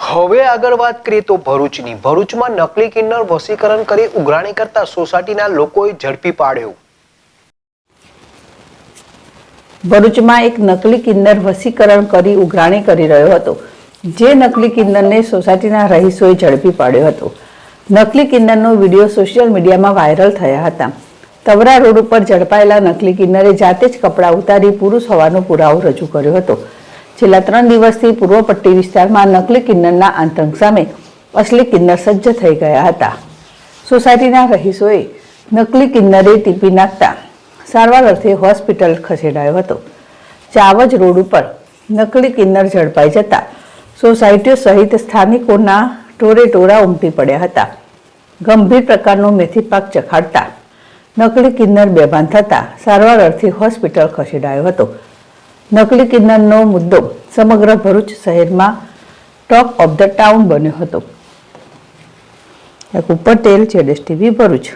હવે આગળ વાત કરીએ તો ભરૂચમાં નકલી કિન્નર વસીકરણ કરી ઉઘરાણી કરતા સોસાયટીના લોકોએ ઝડપી પાડ્યો. ભરૂચમાં એક નકલી કિન્નર વસીકરણ કરી ઉઘરાણી કરી રહ્યો હતો. જે નકલી કિન્નરને સોસાયટીના રહીશોએ ઝડપી પાડ્યો હતો. નકલી કિન્નરનો વિડીયો સોશિયલ મીડિયામાં વાયરલ થયા હતા. તવરા રોડ ઉપર ઝડપાયેલા નકલી કિન્નરે જાતે જ કપડાં ઉતારી પુરુષ હોવાનો પુરાવો રજૂ કર્યો હતો. છેલ્લા 3 દિવસથી પૂર્વ પટ્ટી વિસ્તારમાં નકલી કિન્નરના આતંક સામે અસલી કિન્નર સજ્જ થઈ ગયા હતા. સોસાયટીના રહીશોએ નકલી કિન્નરે ટીપી નાખતા સારવાર અર્થે હોસ્પિટલ ખસેડાયો હતો. ચાવજ રોડ ઉપર નકલી કિન્નર ઝડપાઈ જતા સોસાયટીઓ સહિત સ્થાનિકોના ટોળે ઉમટી પડ્યા હતા. ગંભીર પ્રકારનો મેથી પાક ચખાડતા નકલી કિન્નર બેભાન થતા સારવાર અર્થે હોસ્પિટલ ખસેડાયો હતો. નકલી કિન્નરનો મુદ્દો સમગ્ર ભરૂચ શહેરમાં ટોક ઓફ ધ ટાઉન બન્યો હતો. પટેલ, ZSTV ભરૂચ.